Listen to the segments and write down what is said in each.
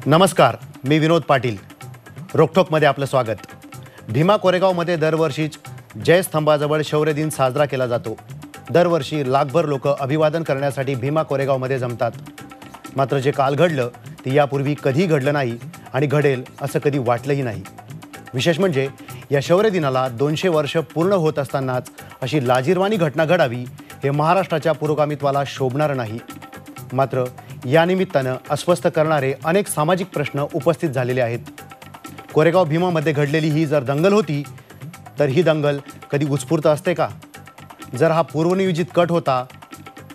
नमस्कार, मी विनोद पाटील. रोकठोकमध्ये आपलं स्वागत. भीमा कोरेगावमध्ये दरवर्षीच जयस्तंभाजवळ शौर्य दिन साजरा केला जातो. दरवर्षी लाखभर लोक अभिवादन करण्यासाठी भीमा कोरेगावमध्ये जमतात. मात्र जे काल घडलं ते यापूर्वी कधी घडलं नाही आणि घडेल असं कधी वाटलंही नाही. विशेष म्हणजे या शौर्य दिनाला 200 वर्ष पूर्ण होत असतानाच अशी लाजिरवाणी घटना घडावी हे महाराष्ट्राच्या पुरोगामित्वाला शोभणारं नाही. मात्र या निमित्तानं अस्वस्थ करणारे अनेक सामाजिक प्रश्न उपस्थित झालेले आहेत. कोरेगाव भीमामध्ये घडलेली ही जर दंगल होती तर ही दंगल कधी उत्स्फूर्त असते का? जर हा पूर्वनियोजित कट होता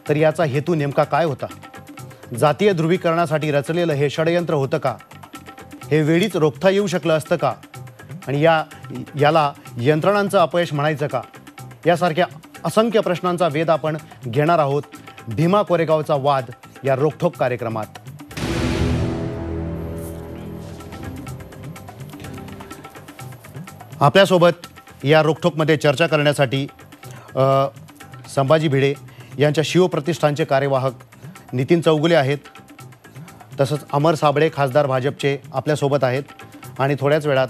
तर याचा हेतू नेमका काय होता? जातीय ध्रुवीकरणासाठी रचलेलं हे षडयंत्र होतं का? हे वेळीच रोखता येऊ शकलं असतं का? आणि याला यंत्रणांचं अपयश म्हणायचं का? यासारख्या असंख्य प्रश्नांचा वेध आपण घेणार आहोत भीमा कोरेगावचा वाद या रोकठोक कार्यक्रमात. आपल्यासोबत या रोकठोकमध्ये चर्चा करण्यासाठी संभाजी भिडे यांच्या शिवप्रतिष्ठानचे कार्यवाहक नितीन चौगुले आहेत. तसंच अमर साबळे खासदार भाजपचे आपल्यासोबत आहेत. आणि थोड्याच वेळात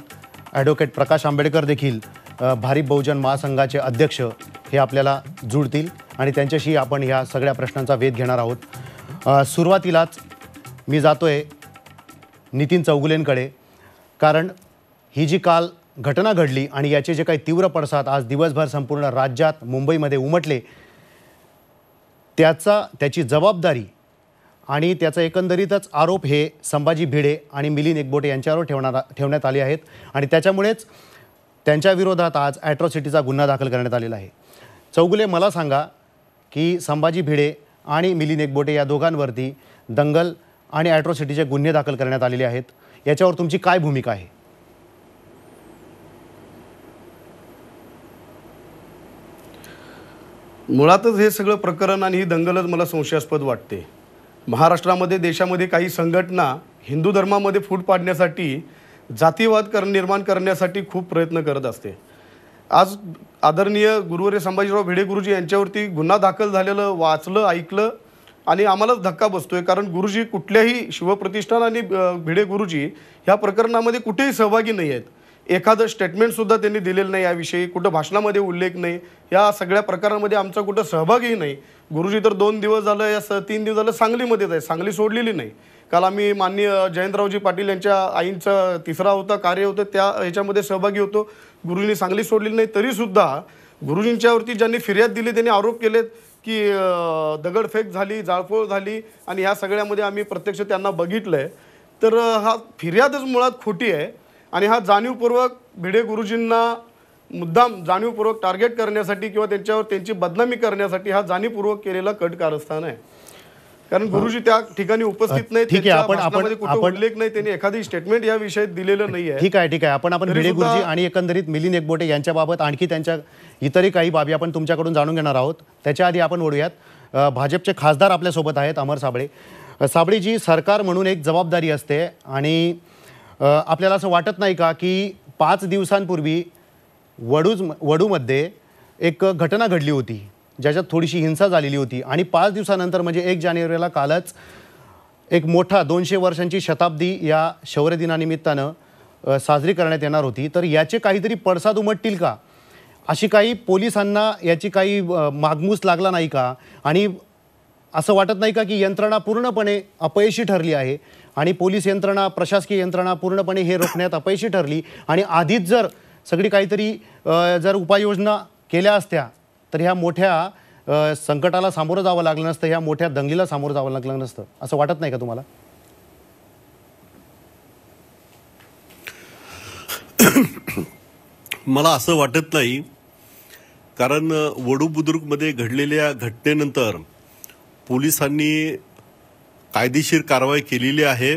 ॲडव्होकेट प्रकाश आंबेडकर देखील भारिप बहुजन महासंघाचे अध्यक्ष हे आपल्याला जुळतील आणि त्यांच्याशी आपण ह्या सगळ्या प्रश्नांचा वेध घेणार आहोत. सुरुवातीलाच मी जातोय नितीन चौगुलेंकडे, कारण ही जी काल घटना घडली आणि याचे जे काही तीव्र पडसाद आज दिवसभर संपूर्ण राज्यात मुंबईमध्ये उमटले, त्याची जबाबदारी आणि त्याचा एकंदरीतच आरोप हे संभाजी भिडे आणि मिलिंद एकबोटे यांच्यावर ठेवण्यात आले आहेत. आणि त्याच्यामुळेच त्यांच्या विरोधात आज ॲट्रॉसिटीचा गुन्हा दाखल करण्यात आलेला आहे. चौगुले, मला सांगा की संभाजी भिडे आणि मिलिंद एकबोटे या दोघांवरती दंगल आणि ॲट्रॉसिटीचे गुन्हे दाखल करण्यात आलेले आहेत. याच्यावर तुमची काय भूमिका आहे? मुळातच हे सगळं प्रकरण आणि ही दंगलच मला संशयास्पद वाटते. महाराष्ट्रामध्ये, देशामध्ये काही संघटना हिंदू धर्मामध्ये फूट पाडण्यासाठी, जातीवाद निर्माण करण्यासाठी खूप प्रयत्न करत असते. आज आदरणीय गुरुवर्य संभाजीराव भिडे गुरुजी यांच्यावरती गुन्हा दाखल झालेलं वाचलं, ऐकलं आणि आम्हालाच धक्का बसतोय. कारण गुरुजी कुठल्याही शिवप्रतिष्ठान आणि भिडे गुरुजी ह्या प्रकरणामध्ये कुठेही सहभागी नाही आहेत. एखादं स्टेटमेंटसुद्धा त्यांनी दिलेलं नाही याविषयी, कुठं भाषणामध्ये उल्लेख नाही. या सगळ्या प्रकारामध्ये आमचा कुठं सहभागही नाही. गुरुजी तर 2 दिवस झालं या 3 दिवस झालं सांगलीमध्येच आहे, सांगली सोडलेली नाही. काल आम्ही माननीय जयंतरावजी पाटील यांच्या आईंचा तिसरा होता कार्य होतं त्या ह्याच्यामध्ये सहभागी होतो. गुरुजींनी सांगली सोडलेली नाही. तरीसुद्धा गुरुजींच्यावरती ज्यांनी फिर्याद दिली त्यांनी आरोप केलेत की दगडफेक झाली, जाळपोळ झाली आणि ह्या सगळ्यामध्ये आम्ही प्रत्यक्ष त्यांना बघितलं आहे. तर हा फिर्यादच मुळात खोटी आहे आणि हा जाणीवपूर्वक भिडे गुरुजींना मुद्दाम जाणीवपूर्वक टार्गेट करण्यासाठी किंवा त्यांच्यावर त्यांची बदनामी करण्यासाठी हा जाणीवपूर्वक केलेला कट कारस्थान आहे. कारण गुरुजी त्या ठिकाणी उपस्थित नाही, ठीक आहे. आपण उल्लेख नाही, त्यांनी एखादी स्टेटमेंट या विषयात दिलेलं नाही आहे. ठीक आहे. आपण भिडे गुरुजी आणि एकंदरीत मिलिंद एकबोटे यांच्याबाबत आणखी त्यांच्या इतरही काही बाबी आपण तुमच्याकडून जाणून घेणार आहोत. त्याच्या आधी आपण वळूयात भाजपचे खासदार आपल्यासोबत आहेत अमर साबळे. साबळेजी, सरकार म्हणून एक जबाबदारी असते आणि आपल्याला असं वाटत नाही का की 5 दिवसांपूर्वी वडूमध्ये एक घटना घडली होती ज्याच्यात थोडीशी हिंसा झालेली होती आणि 5 दिवसानंतर म्हणजे 1 जानेवारीला कालच एक मोठा 200 वर्षांची शताब्दी या शौर्य दिनानिमित्तानं साजरी करण्यात येणार होती. तर याचे काहीतरी पडसाद उमटतील का? अशी काही पोलिसांना याची काही मागमूस लागला नाही का? आणि असं वाटत नाही का की यंत्रणा पूर्णपणे अपयशी ठरली आहे आणि पोलीस यंत्रणा, प्रशासकीय यंत्रणा पूर्णपणे हे रोखण्यात अपयशी ठरली आणि आधीच जर सगळी काहीतरी जर उपाययोजना केल्या असत्या तर ह्या मोठ्या संकटाला सामोरं जावं लागलं नसतं, ह्या मोठ्या दंगलीला सामोरं जावं लागलं नसतं, असं वाटत नाही का तुम्हाला? मला असं वाटत नाही. कारण वडू बुद्रुकमध्ये घडलेल्या घटनेनंतर पोलिसांनी कायदेशीर कारवाई केलेली आहे.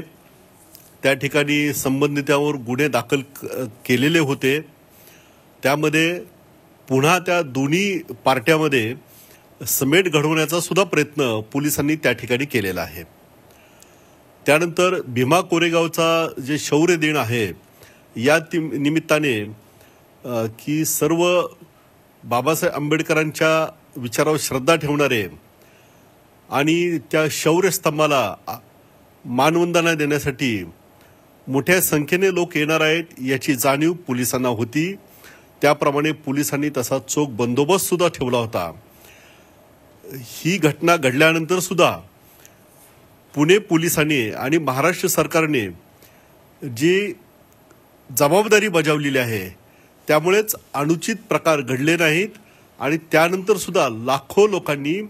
त्या ठिकाणी संबंधितांवर गुन्हे दाखल केलेले होते. त्यामध्ये पुन्हा त्या दोन्ही पार्ट्यामध्ये समेट घडवण्याचा सुद्धा प्रयत्न पोलिसांनी त्या ठिकाणी केलेला आहे. त्यानंतर भीमा कोरेगावचा जे शौर्य दिन आहे या निमित्ताने की सर्व बाबासाहेब आंबेडकरांच्या विचारावर श्रद्धा ठेवणारे आणि त्या शौर्यस्तंभाला मानवंदना देण्यासाठी मोठ्या संख्येने लोक येणार आहेत याची जाणीव पोलिसांना होती. त्याप्रमाणे पोलिसांनी तसा चोख बंदोबस्त सुद्धा ठेवला होता. ही घटना घडल्यानंतर सुद्धा पुणे पोलिसांनी आणि महाराष्ट्र सरकारने जी जबाबदारी बजावलेली आहे त्यामुळेच अनुचित प्रकार घडले नाहीत. आणि त्यानंतर सुद्धा लाखो लोकांनी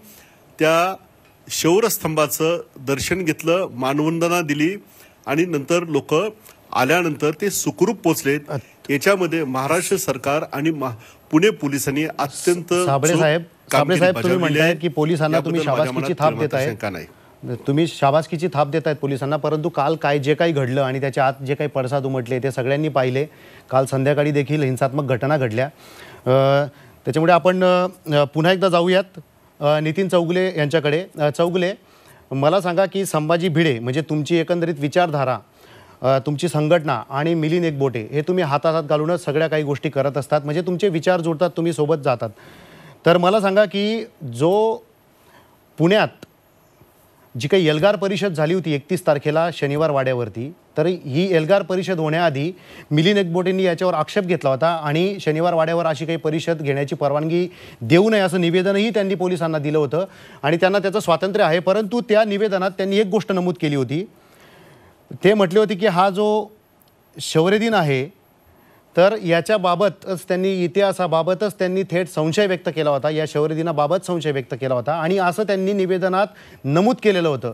त्या शौर्यस्तंभाचं दर्शन घेतलं, मानवंदना दिली आणि नंतर लोक आल्यानंतर ते सुखरूप पोचलेत. याच्यामध्ये महाराष्ट्र सरकार आणि पुणे पोलिसांनी अत्यंत साबळे साहेब तुम्ही म्हणताय की पोलिसांना तुम्ही शाबासकीची थाप देताय, तुम्ही शाबासकीची थाप देतायत पोलिसांना, परंतु काल जे काही घडलं आणि त्याच्या आत जे काही पडसाद उमटले ते सगळ्यांनी पाहिले. काल संध्याकाळी देखील हिंसात्मक घटना घडल्या. त्याच्यामुळे आपण पुन्हा एकदा जाऊयात नितीन चौगुले यांच्याकडे. चौगुले, मला सांगा की संभाजी भिडे म्हणजे तुमची एकंदरीत विचारधारा, तुमची संघटना आणि मिलिंद एकबोटे हे तुम्ही हातात घालूनच सगळ्या काही गोष्टी करत असतात, म्हणजे तुमचे विचार जुळतात, तुम्ही सोबत जातात. तर मला सांगा की जो पुण्यात जी काही एल्गार परिषद झाली होती 31 तारखेला शनिवार वाड्यावरती, तर ही एल्गार परिषद होण्याआधी मिलिंद एकबोटेंनी याच्यावर आक्षेप घेतला होता आणि शनिवार वाड्यावर अशी काही परिषद घेण्याची परवानगी देऊ नये असं निवेदनही त्यांनी पोलिसांना दिलं होतं आणि त्यांना त्याचं स्वातंत्र्य आहे. परंतु त्या निवेदनात त्यांनी एक गोष्ट नमूद केली होती. ते म्हटले होते की हा जो शौर्य दिन आहे तर याच्याबाबतच त्यांनी इतिहासाबाबतच त्यांनी थेट संशय व्यक्त केला होता, या शौर्य दिनाबाबत संशय व्यक्त केला होता आणि असं त्यांनी निवेदनात नमूद केलेलं होतं.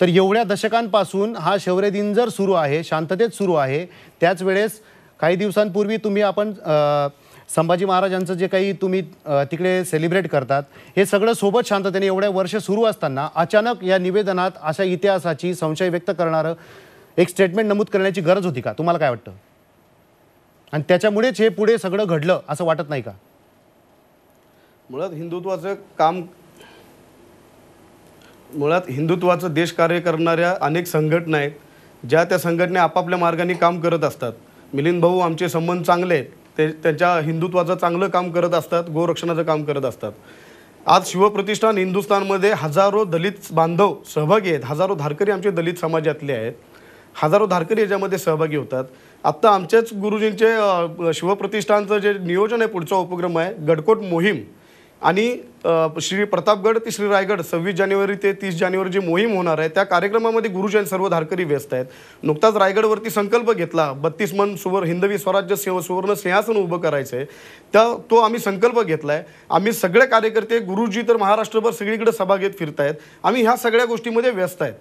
तर एवढ्या दशकांपासून हा शौर्य दिन जर सुरू आहे, शांततेत सुरू आहे, त्याच वेळेस काही दिवसांपूर्वी आपण संभाजी महाराजांचं जे काही तुम्ही तिकडे सेलिब्रेट करतात हे सगळं सोबत शांततेने एवढ्या वर्ष सुरू असताना अचानक या निवेदनात अशा इतिहासाची संशय व्यक्त करणारं एक स्टेटमेंट नमूद करण्याची गरज होती का? तुम्हाला काय वाटतं? आणि त्याच्यामुळेच हे पुढे सगळं घडलं असं वाटत नाही का? मुळात हिंदुत्वाचं देशकार्य करणाऱ्या अनेक संघटना आहेत, ज्या त्या संघटना आपापल्या मार्गाने काम करत असतात. मिलिंद भाऊ आमचे संबंध चांगले आहेत, ते त्यांच्या हिंदुत्वाचं चांगलं काम करत असतात, गोरक्षणाचं काम करत असतात. आज शिवप्रतिष्ठान हिंदुस्थानमध्ये हजारो दलित बांधव सहभागी आहेत, हजारो धारकरी आमचे दलित समाजातले आहेत, हजारो धारकरी याच्यामध्ये सहभागी होतात. आत्ता आमच्याच गुरुजींचे शिवप्रतिष्ठानचं जे नियोजन आहे, पुढचा उपक्रम आहे गडकोट मोहीम आणि श्री प्रतापगड ते श्री रायगड 26 जानेवारी ते 30 जानेवारी जी मोहीम होणार आहे त्या कार्यक्रमामध्ये गुरुजी आणि सर्व धारकरी व्यस्त आहेत. नुकताच रायगडवरती संकल्प घेतला 32 मन हिंदवी स्वराज्य सुवर्ण सिंहासन उभं करायचं आहे, तो आम्ही संकल्प घेतला आहे. आम्ही सगळे कार्यकर्ते, गुरुजी तर महाराष्ट्रभर सगळीकडे सभा घेत फिरतायत, आम्ही ह्या सगळ्या गोष्टीमध्ये व्यस्त आहेत.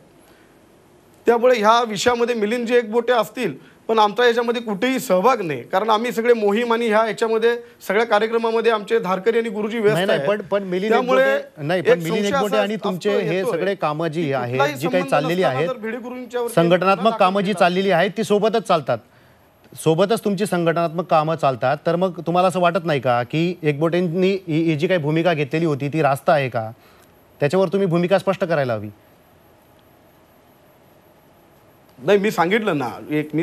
त्यामुळे ह्या विषयामध्ये मिलिंद एकबोटे असतील पण आमचा याच्यामध्ये कुठेही सहभाग नाही, कारण आम्ही सगळे मोहीम आणि ह्या याच्यामध्ये सगळ्या कार्यक्रमामध्ये आमचे धारकरी आणि गुरुजी व्यस्त आहेत. पण मिलिंद एकबोटे आणि तुमचे हे सगळे कामं जी आहेत, जी काही चाललेली आहेत, संघटनात्मक कामं जी चाललेली आहेत ती सोबतच चालतात, सोबतच तुमची संघटनात्मक कामं चालतात. तर मग तुम्हाला असं वाटत नाही का की एकबोटेंनी ही जी काही भूमिका घेतलेली होती ती रास्त आहे का? त्याच्यावर तुम्ही भूमिका स्पष्ट करायला हवी. नाही, मी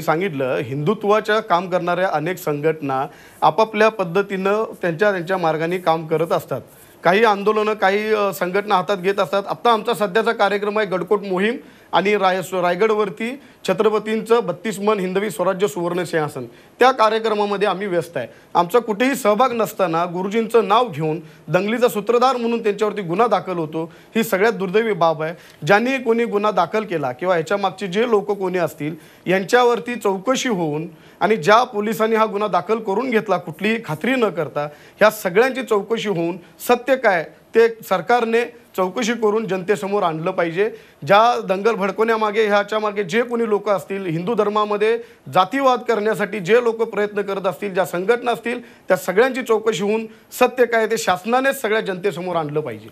सांगितलं हिंदुत्वाच्या काम करणाऱ्या अनेक संघटना आपापल्या पद्धतीनं त्यांच्या मार्गाने काम करत असतात. काही आंदोलनं, काही संघटना हातात घेत असतात. आता आमचा सध्याचा कार्यक्रम आहे गडकोट मोहीम आणि रायगडवरती छत्रपतींचं 32 मन हिंदवी स्वराज्य सुवर्ण सिंहासन, त्या कार्यक्रमामध्ये आम्ही व्यस्त आहे. आमचा कुठेही सहभाग नसताना गुरुजींचं नाव घेऊन दंगलीचा सूत्रधार म्हणून त्यांच्यावरती गुन्हा दाखल होतो, ही सगळ्यात दुर्दैवी बाब आहे. ज्यांनी कोणी गुन्हा दाखल केला किंवा ह्याच्या मागचे जे लोक कोणी असतील यांच्यावरती चौकशी होऊन आणि ज्या पोलिसांनी हा गुन्हा दाखल करून घेतला कुठलीही खात्री न करता, ह्या सगळ्यांची चौकशी होऊन सत्य काय ते सरकारने चौकशी करून जनतेसमोर आणलं पाहिजे. ज्या दंगल भडकवण्यामागे, ह्याच्या मागे जे कोणी लोक असतील, हिंदू धर्मामध्ये जातीवाद करण्यासाठी जे लोक प्रयत्न करत असतील, ज्या संघटना असतील, त्या सगळ्यांची चौकशी होऊन सत्य काय ते शासनानेच सगळ्या जनतेसमोर आणलं पाहिजे.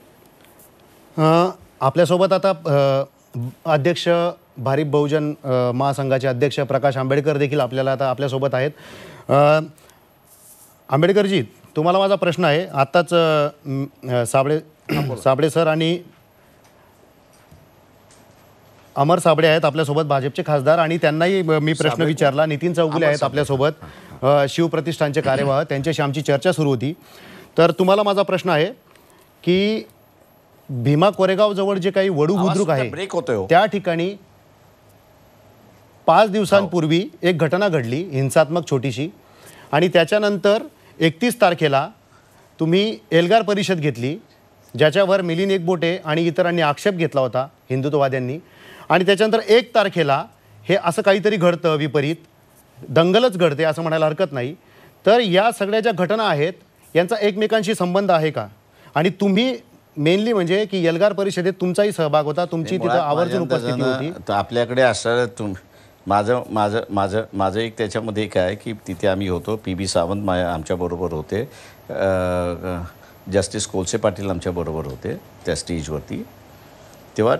आपल्यासोबत आता अध्यक्ष भारिप बहुजन महासंघाचे अध्यक्ष प्रकाश आंबेडकर देखील आता आपल्यासोबत आहेत. आंबेडकरजी, तुम्हाला माझा प्रश्न आहे. आत्ताच साबळे सर आणि अमर साबळे आहेत आपल्यासोबत, भाजपचे खासदार, आणि त्यांनाही मी प्रश्न विचारला. नितीन चौगुले आहेत आपल्यासोबत, शिवप्रतिष्ठानचे कार्यवाह, त्यांच्याशी आमची चर्चा सुरू होती. तर तुम्हाला माझा प्रश्न आहे की भीमा कोरेगाव जवळ जे काही वडू बुद्रुक आहे त्या ठिकाणी 5 दिवसांपूर्वी एक घटना घडली हिंसात्मक छोटीशी, आणि त्याच्यानंतर 31 तारखेला तुम्ही एल्गार परिषद घेतली, ज्याच्यावर मिलिंद एकबोटे आणि इतरांनी आक्षेप घेतला होता हिंदुत्ववाद्यांनी, आणि त्याच्यानंतर 1 तारखेला हे असं काहीतरी घडतं विपरीत, दंगलच घडते असं म्हणायला हरकत नाही. तर या सगळ्या ज्या घटना आहेत यांचा एकमेकांशी संबंध आहे का? आणि तुम्ही मेनली म्हणजे की एल्गार परिषदेत तुमचाही सहभाग होता, तुमची तिथं आवर्जून उपस्थिती होती. तर आपल्याकडे असं माझं माझं माझं माझं एक त्याच्यामध्ये काय आहे की तिथे आम्ही होतो. PB सावंत आमच्याबरोबर होते, जस्टिस कोलसे पाटील आमच्याबरोबर होते त्या स्टेजवरती. तेव्हा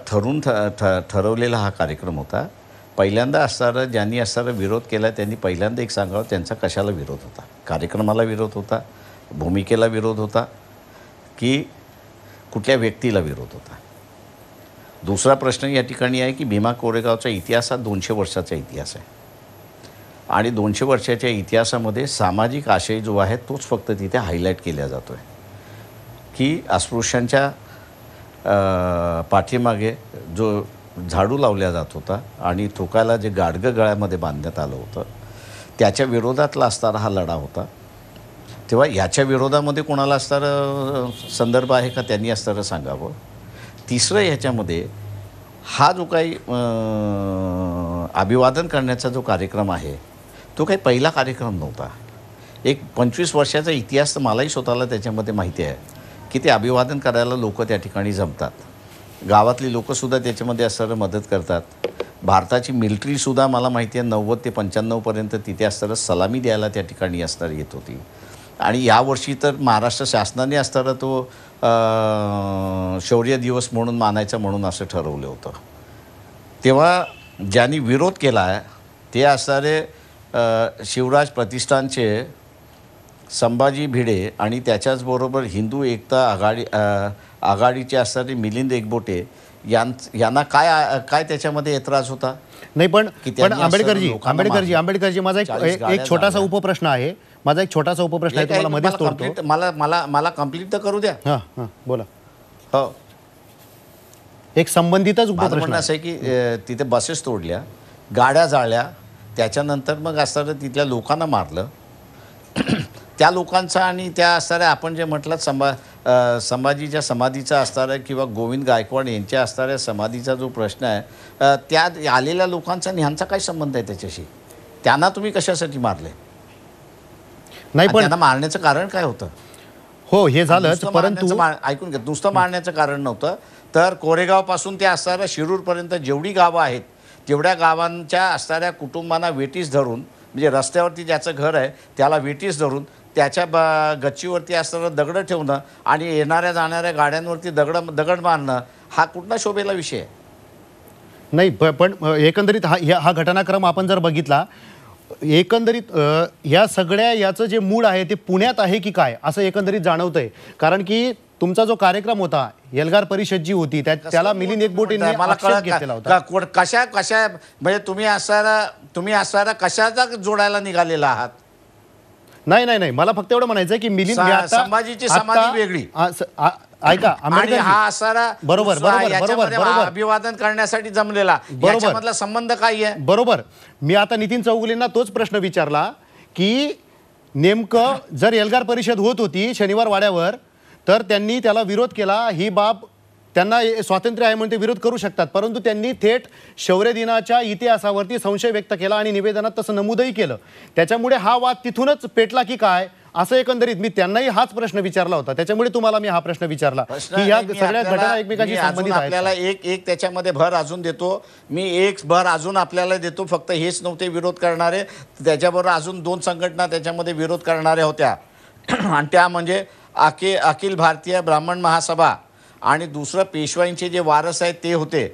ठरवलेला हा कार्यक्रम होता. पहिल्यांदा असणारा ज्यांनी असणारा विरोध केला त्यांनी पहिल्यांदा एक सांगावं त्यांचा कशाला विरोध होता. कार्यक्रमाला विरोध होता, भूमिकेला विरोध होता की कुठल्या व्यक्तीला विरोध होता. दुसरा प्रश्न या ठिकाणी आहे की भीमा कोरेगावचा इतिहास हा 200 वर्षाचा इतिहास आहे, आणि 200 वर्षाच्या इतिहासामध्ये सामाजिक आशय जो आहे तोच फक्त तिथे हायलाईट केला जातो आहे की अस्पृश्यांच्या पाठीमागे जो झाडू लावला जात होता आणि थुकायला जे गाडगं गळ्यामध्ये बांधण्यात आलं होतं त्याच्या विरोधातला असणारा हा लढा होता. तेव्हा ह्याच्या विरोधामध्ये कोणाला असणारं संदर्भ आहे का त्यांनी असणारं सांगावं. तिसरं ह्याच्यामध्ये हा जो काही अभिवादन करण्याचा जो कार्यक्रम आहे तो काही पहिला कार्यक्रम नव्हता. एक 25 वर्षाचा इतिहास तर मलाही स्वतःला त्याच्यामध्ये माहिती आहे की ते अभिवादन करायला लोक त्या ठिकाणी जमतात. गावातली लोकंसुद्धा त्याच्यामध्ये असणारं मदत करतात. भारताची मिलिटरीसुद्धा मला माहिती आहे 90 ते 95पर्यंत तिथे असणारं सलामी द्यायला त्या ठिकाणी असणार येत होती. आणि यावर्षी तर महाराष्ट्र शासनाने असणारा तो शौर्य दिवस म्हणून मानायचा म्हणून असं ठरवलं होतं. तेव्हा ज्यांनी विरोध केला आहे ते असणारे शिवराज प्रतिष्ठानचे संभाजी भिडे आणि त्याच्याचबरोबर हिंदू एकता आघाडीचे असणारे मिलिंद एकबोटे यांना काय त्याच्यामध्ये एतराज होता. नाही पण आंबेडकरजी माझा एक छोटासा उपप्रश्न आहे. तुम्हाला मध्येच तोडतो. मला कंप्लीट तर करू द्या. हां बोला. हो, एक संबंधितच उपप्रश्न उपप्रश्न असं आहे की तिथे बसेस तोडल्या, गाड्या जाळल्या, त्याच्यानंतर मग असणारं तिथल्या लोकांना मारलं. त्या लोकांचा आणि त्या असणाऱ्या आपण जे म्हटलं संभाजीच्या समाधीचा असणारा किंवा गोविंद गायकवाड यांच्या असणाऱ्या समाधीचा जो प्रश्न आहे त्या आलेल्या लोकांचा आणि ह्यांचा काय संबंध आहे त्याच्याशी. त्यांना तुम्ही कशासाठी मारले नाही, पण त्यांना मारण्याचं कारण काय होतं. हो हे झालंच, परंतु ऐकून घ्या, नुसतं मारण्याचं कारण नव्हतं तर कोरेगावपासून ते असणाऱ्या शिरूरपर्यंत जेवढी गावं आहेत तेवढ्या गावांच्या असणाऱ्या कुटुंबांना वेटीस धरून, म्हणजे रस्त्यावरती ज्याचं घर आहे त्याला वेटीस धरून त्याच्या गच्चीवरती असणारं दगड ठेवणं आणि येणाऱ्या जाणाऱ्या गाड्यांवरती दगड मारणं हा कुठला शोभेला विषय आहे. नाही पण एकंदरीत हा घटनाक्रम आपण जर बघितला, एकंदरीत या सगळ्या याचं जे मूळ आहे ते पुण्यात आहे की काय असं एकंदरीत जाणवतंय. कारण की तुमचा जो कार्यक्रम होता एल्गार परिषद जी होती त्याला मिलिंद एकबोटेंनी आक्षेप घेतलेला होता. कशा म्हणजे तुम्ही असणारा कशाचा जोडायला निघालेला आहात. नाही मला फक्त एवढं म्हणायचं की मिलिंद संभाजीची समाधी वेगळी, ऐका आणि हा असणारा बरोबर अभिवादन करण्यासाठी जमलेला याच्यामधला संबंध काय आहे. बरोबर. मी आता नितीन चौगुलेंना तोच प्रश्न विचारला की नेमकं जर एल्गार परिषद होत होती शनिवार वाड्यावर तर त्यांनी त्याला विरोध केला. ही बाब त्यांना स्वातंत्र्य आहे म्हणून ते विरोध करू शकतात, परंतु त्यांनी थेट शौर्य दिनाच्या इतिहासावरती संशय व्यक्त केला आणि निवेदनात तसं नमूदही केलं. त्याच्यामुळे हा वाद तिथूनच पेटला की काय असं एकंदरीत मी त्यांनाही हाच प्रश्न विचारला होता. त्याच्यामुळे तुम्हाला मी हा प्रश्न विचारला की या सगळ्या घटना एकमेकांशी संबंधित आहेत. आपल्याला एक त्याच्यामध्ये भर अजून देतो. मी एक भर अजून आपल्याला देतो. फक्त हेच नव्हते विरोध करणारे, त्याच्याबरोबर अजून 2 संघटना त्याच्यामध्ये विरोध करणाऱ्या होत्या आणि त्या म्हणजे अखिल भारतीय ब्राह्मण महासभा आणि दुसरं पेशवाईंचे जे वारस आहेत ते होते.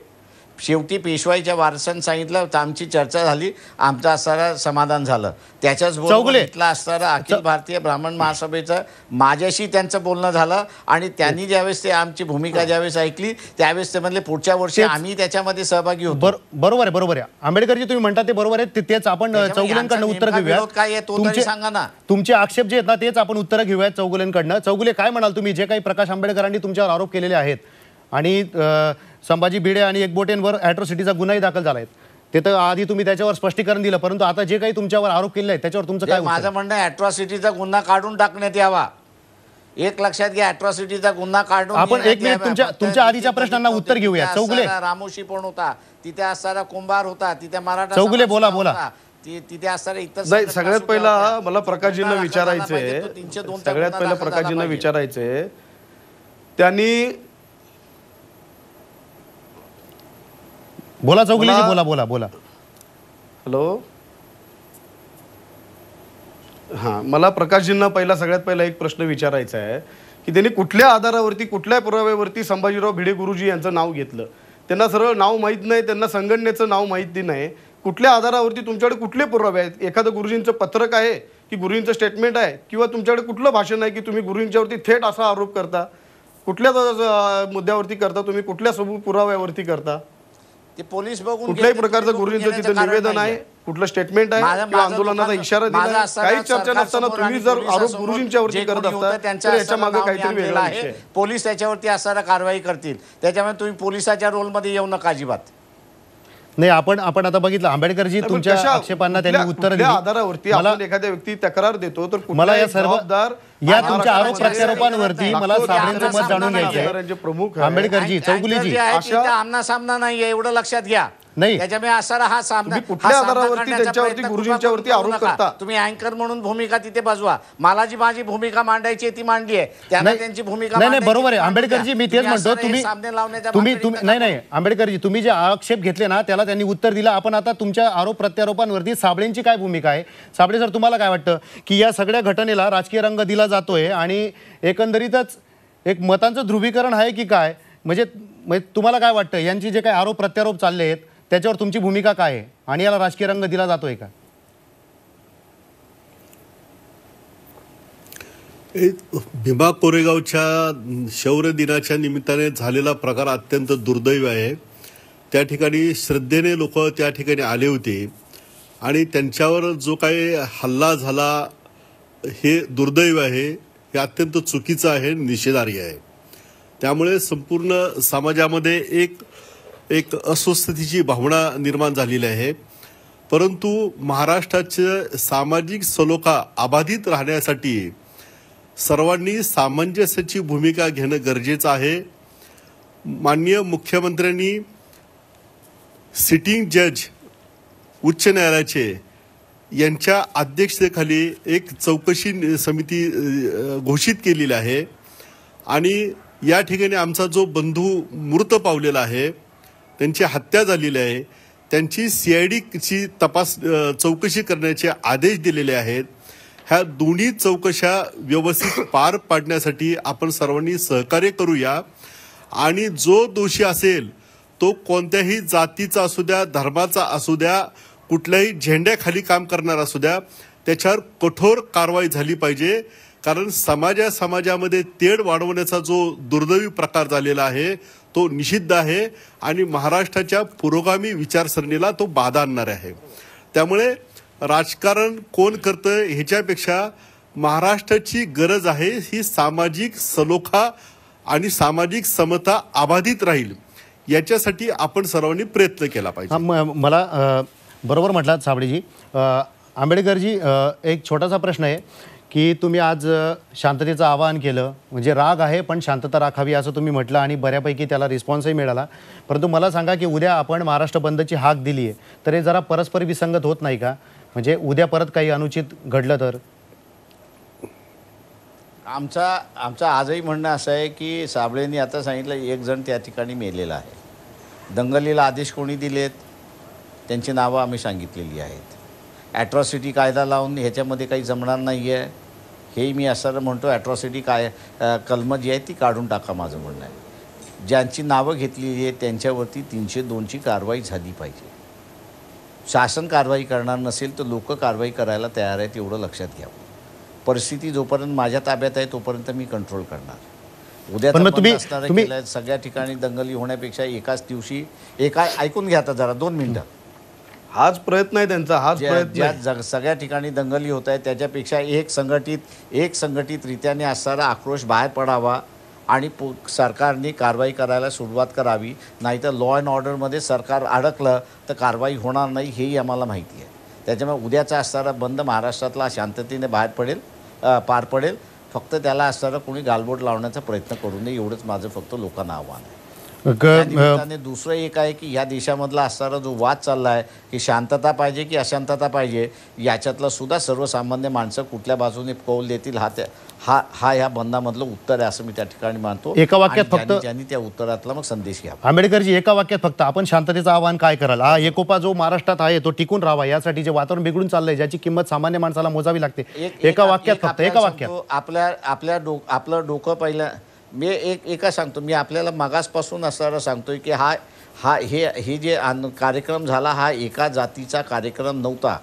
शेवटी पेशवाईच्या वारसांनी सांगितलं तर आमची चर्चा झाली, आमचं असणारं समाधान झालं. त्याच्याच बरोबर इथला असणारं अखिल भारतीय ब्राह्मण महासभेचं माझ्याशी त्यांचं बोलणं झालं आणि त्यांनी ज्यावेळेस ते आमची भूमिका ज्यावेळेस ऐकली त्यावेळेस ते म्हणले पुढच्या वर्षी आम्ही त्याच्यामध्ये सहभागी होतो. बरोबर आहे आंबेडकरजी तुम्ही म्हणता ते बरोबर आहे. तेच आपण चौगुलेंकडनं उत्तर घेऊया. काय आहे तो तरी सांगा ना. तुमचे आक्षेप जे आहेत ना तेच आपण उत्तर घेऊयात चौगुलेंकडनं. चौगुले काय म्हणाल तुम्ही, जे काही प्रकाश आंबेडकरांनी तुमच्यावर आरोप केलेले आहेत आणि संभाजी भिडे आणि एकबोटेंवर ॲट्रॉसिटीचा गुन्हाही दाखल झाला आहे, ते तर आधी तुम्ही त्याच्यावर स्पष्टीकरण दिलं, परंतु आता जे काही तुमच्यावर आरोप केले आहेत त्याच्यावर तुमचं काय उत्तर? माझं म्हणणं आहे अॅट्रॉसिटीचा गुन्हा काढून टाकण्यात यावा. एक लक्षात घ्या, अॅट्रॉसिटीचा गुन्हा काढून आपण देण्यात एक मिनिट यावा. तुमच्या फक्त तुमच्या आधीच्या तिथे प्रश्नांना बघितलं उत्तर होतं, घेऊया. तिथे चौगुले असणारा रामोशी पण होता, तिथे असणारा कुंभार होता, तिथे मराठा चौगुले, समाज बोला, सुद्धा बोला. होता. तिथे असणारे इतर नाही, संघटना सगळ्यात सुद्धा पहिला होत्या. मला प्रकाशजींना गुन्हा दाखल झाला पाहिजे, विचारायचंय, तो 302 चा सगळ्यात गुन्हा पहिला दाखल झाला प्रकाशजींना पाहिजे. विचारायचंय, त्यांनी बोला चौगुलेजी, मला- बोला बोला बोला. हॅलो, हां, मला प्रकाशजींना सगळ्यात पहिला एक प्रश्न विचारायचा आहे की त्यांनी कुठल्या आधारावरती, कुठल्या पुराव्यावरती संभाजीराव भिडे गुरुजी यांचं नाव घेतलं? त्यांना सरळ नाव माहीत नाही, त्यांना संघटनेचं नाव माहिती नाही. कुठल्या आधारावरती, तुमच्याकडे कुठले पुरावे आहेत? एखादं गुरुजींचं पत्रक आहे की गुरुजींचं स्टेटमेंट आहे, किंवा तुमच्याकडे कुठलं भाषण आहे की तुम्ही गुरुजींच्यावरती थेट असा आरोप करता? कुठल्या मुद्द्यावरती करता तुम्ही? कुठल्या पुराव्यावरती करता? ते पोलीस बघून कुठल्याही घेतील, प्रकारचं तुम्ही बघून गुरुजींचं घेण्याचं तिथे कारण निवेदन नाहीये. आहे, कुठलं स्टेटमेंट आहे माझं- किंवा माझं आंदोलनाचा लोकांचं- इशारा माझं दिला? असताना काही चर्चा नसताना सरकारसमोर तुम्ही आणि जर आरोप पोलिसासमोर गुरुजींच्यावरती जे करत कोणी होतं असता त्यांच्या तर याच्या असताना मागे नाव काहीतरी मी वेगळा आणलेलं विषय आहे. आहे. पोलीस त्याच्यावरती असणारा कारवाई करतील. त्याच्यामुळे तुम्ही पोलिसाच्या रोलमध्ये येऊ नका अजिबात. नाही, आपण आता बघितलं आंबेडकरजी पण तुमच्या कशा- आक्षेपांना त्यांनी कुठल्या- उत्तर दिली. कुठल्या आधारावरती मला आपण एखाद्या व्यक्ती तक्रार देतो तर मला या कुठल्याही सर्व जबाबदार या तुमच्या आरोप महाराष्ट्रामध्ये प्रत्यारोपांवरती मला लाखो साबळेंचं मत जाणून घ्यायचं आमदारांचे प्रमुख आहे. आहे. आंबेडकरजी, चौगुलेजी, आमना सामना नाहीये, एवढं लक्षात घ्या. नाही. त्याच्यामुळे असणारा हा सामना, तुम्ही कुठल्या हा सामना आधारावरती करण्याचा त्यांच्यावरती, प्रयत्न गुरुजींच्यावरती करू आरोप नका. करता? तुम्ही अँकर म्हणून भूमिका तिथे बाजवा. मला जी माझी भूमिका मांडायची आहे ती मांडली आहे, त्यांना नाही त्यांची भूमिका नाही मांडायची बरोबर आहे ती मांडू द्या. आंबेडकरजी, मी तेच तुम्ही म्हणतो. असणारे हे सामने लावण्याच्या तुम्ही भाकरीत नाही नका नाही आंबेडकरजी, तुम्ही जे आक्षेप घेतले ना त्याला त्यांनी उत्तर दिलं. आपण आता तुमच्या आरोप प्रत्यारोपांवरती साबळेंची काय भूमिका आहे? साबळे सर, तुम्हाला काय वाटतं की या सगळ्या घटनेला राजकीय रंग दिला जातोय आणि एकंदरीतच एक मतांचं ध्रुवीकरण आहे की काय? म्हणजे तुम्हाला काय वाटतं, यांची जे काही आरोप प्रत्यारोप चालले आहेत त्याच्यावर तुमची भूमिका काय आहे आणि याला राजकीय रंग दिला जातोय का? भीमा कोरेगावच्या शौर्य दिनाच्या निमित्ताने झालेला प्रकार अत्यंत दुर्दैवी आहे. त्या ठिकाणी श्रद्धेने लोक त्या ठिकाणी आले होते आणि त्यांच्यावर जो काही हल्ला झाला हे दुर्दैव आहे, हे अत्यंत चुकीचं आहे, निषेधार्ह आहे. त्यामुळे संपूर्ण समाजामध्ये एक अस्वस्थतेची भावना निर्माण झालेली आहे. परंतु महाराष्ट्राचे सामाजिक सलोखा अबाधित राहण्यासाठी सर्वांनी सामंजस्याची भूमिका घेणं गरजेचं आहे. माननीय मुख्यमंत्र्यांनी सिटिंग जज उच्च न्यायालयाचे यांच्या अध्यक्षतेखाली एक चौकशी समिती घोषित केलेली आहे आणि या ठिकाणी आमचा जो बंधू मृत पावलेला आहे, त्यांची हत्या झालेली आहे, त्यांची CIDची चौकशी करण्याचे आदेश दिलेले आहेत. ह्या दोन्ही चौकशा व्यवस्थित पार पाडण्यासाठी आपण सर्वांनी सहकार्य करूया आणि जो दोषी असेल तो कोणत्याही जातीचा असू द्या, धर्माचा असू द्या, कुठल्याही झेंड्याखाली काम करणार असू द्या, त्याच्यावर कठोर कारवाई झाली पाहिजे. कारण समाजामध्ये तेढ वाढवण्याचा जो दुर्दैवी प्रकार झालेला आहे तो निषिद्ध आहे आणि महाराष्ट्राच्या पुरोगामी विचारसरणीला तो बाधा आणणार आहे. त्यामुळे राजकारण कोण करतं ह्याच्यापेक्षा महाराष्ट्राची गरज आहे ही सामाजिक सलोखा आणि सामाजिक समता अबाधित राहील याच्यासाठी आपण सर्वांनी प्रयत्न केला पाहिजे. मला बरोबर म्हटलात साबळेजी. आंबेडकरजी, एक छोटासा प्रश्न आहे की तुम्ही आज शांततेचं आवाहन केलं, म्हणजे राग आहे पण शांतता राखावी असं तुम्ही म्हटलं आणि बऱ्यापैकी त्याला रिस्पॉन्सही मिळाला. परंतु मला सांगा की उद्या आपण महाराष्ट्र बंदची हाक दिली आहे तर हे जरा परस्पर विसंगत होत नाही का? म्हणजे उद्या परत काही अनुचित घडलं तर? आमचं आजही म्हणणं असं आहे की साबळेंनी आता सांगितलं एक जण त्या ठिकाणी मेलेला आहे. दंगलीला आदेश कोणी दिलेत त्यांची नावं आम्ही सांगितलेली आहेत. ॲट्रॉसिटी कायदा लावून ह्याच्यामध्ये काही जमणार नाही आहे हेही मी असं म्हणतो. ॲट्रॉसिटी कलमं जी आहे ती काढून टाका माझं म्हणणं आहे. ज्यांची नावं घेतलेली आहेत त्यांच्यावरती 302ची कारवाई झाली पाहिजे. शासन कारवाई करणार नसेल तर लोक कारवाई करायला तयार आहेत, एवढं लक्षात घ्यावं. परिस्थिती जोपर्यंत माझ्या ताब्यात आहे तोपर्यंत मी कंट्रोल करणार. उद्या तुम्ही सगळ्या ठिकाणी दंगली होण्यापेक्षा एकाच दिवशी ऐकून घ्या आता जरा 2 मिनिटं. हाच प्रयत्न आहे त्यांचा, हाच प्रयत्न सगळ्या ठिकाणी दंगली होत आहेत त्याच्यापेक्षा एक संघटित रीत्याने असणारा आक्रोश बाहेर पडावा आणि सरकारने कारवाई करायला सुरुवात करावी, नाहीतर लॉ अँड ऑर्डरमध्ये सरकार अडकलं तर कारवाई होणार नाही हेही आम्हाला माहिती आहे. त्याच्यामुळे उद्याचा असणारा बंद महाराष्ट्रातला शांततेने पार पडेल. फक्त त्याला असणारा कोणी गालबोट लावण्याचा प्रयत्न करू नये एवढंच माझं फक्त लोकांना आव्हान आहे. त्या निमित्ताने दुसरं एक आहे की ह्या देशामधला असणारा जो वाद चालला आहे की शांतता पाहिजे की अशांतता पाहिजे, याच्यातलं सुद्धा सर्वसामान्य माणसं कुठल्या बाजूने कौल देतील हा ह्या बंदामधलं उत्तर आहे असं मी त्या ठिकाणी मानतो. एका वाक्यात फक्त ज्यांनी त्या उत्तरातला मग संदेश घ्यावा. आंबेडकरजी, एका वाक्यात फक्त आपण शांततेचं आवाहन काय कराल? हा एकोपा जो महाराष्ट्रात आहे तो टिकून राहावा यासाठी जे वातावरण बिघडून चाललंय, ज्याची किंमत सामान्य माणसाला मोजावी लागते, एका वाक्यात फक्त एका वाक्यात. आपलं डोकं पहिलं मी एका सांगतो, मी आपल्याला मागासपासून असणारा सांगतोय की हे जे कार्यक्रम झाला हा एका जातीचा कार्यक्रम नव्हता.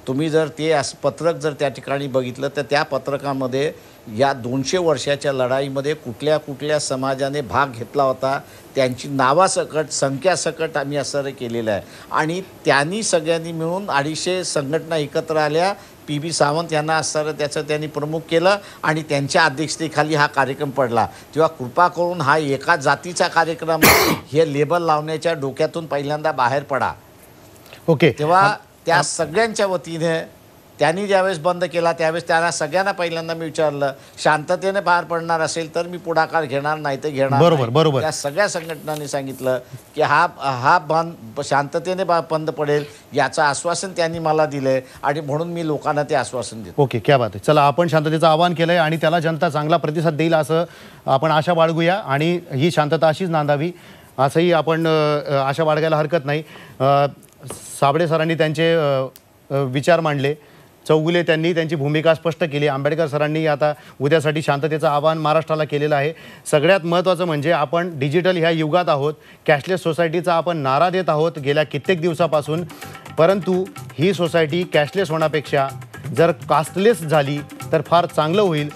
तुम्ही जर ते पत्रक जर त्या ठिकाणी बघितलं तर त्या पत्रकामध्ये या 200 वर्षाच्या लढाईमध्ये कुठल्या कुठल्या समाजाने भाग घेतला होता त्यांची नावासकट संख्यासकट आम्ही असं केलेलं आहे. आणि त्यांनी सगळ्यांनी मिळून 250 संघटना एकत्र आल्या. PB सावंत यांना असणारं त्याचं त्यांनी प्रमुख केलं आणि त्यांच्या अध्यक्षतेखाली हा कार्यक्रम पडला. तेव्हा कृपा करून हा एका जातीचा कार्यक्रम हे लेबल लावण्याच्या डोक्यातून पहिल्यांदा बाहेर पडा. ओके. तेव्हा त्या सगळ्यांच्या वतीने त्यांनी ज्यावेळेस बंद केला त्यावेळेस त्यांना सगळ्यांना पहिल्यांदा मी विचारलं, शांततेने पार पडणार असेल तर मी पुढाकार घेणार, नाही तर घेणार नाही. बरोबर. त्या सगळ्या संघटनांनी सांगितलं की हा बंद शांततेने बंद पडेल याचं आश्वासन त्यांनी मला दिलंय आणि म्हणून मी लोकांना ते आश्वासन देतो. ओके, क्या बात आहे. चला, आपण शांततेचं आवाहन केलंय आणि त्याला जनता चांगला प्रतिसाद देईल असं आपण आशा बाळगूया आणि ही शांतता अशीच नांदावी असंही आपण आशा बाळगायला हरकत नाही. साबळे सरांनी त्यांचे विचार मांडले, चौगुले त्यांनी त्यांची भूमिका स्पष्ट केली, आंबेडकर सरांनी आता उद्यासाठी शांततेचं आवाहन महाराष्ट्राला केलेलं आहे. सगळ्यात महत्त्वाचं म्हणजे आपण डिजिटल ह्या युगात आहोत, कॅशलेस सोसायटीचा आपण नारा देत आहोत गेल्या कित्येक दिवसापासून. परंतु ही सोसायटी कॅशलेस होण्यापेक्षा जर कास्टलेस झाली तर फार चांगलं होईल.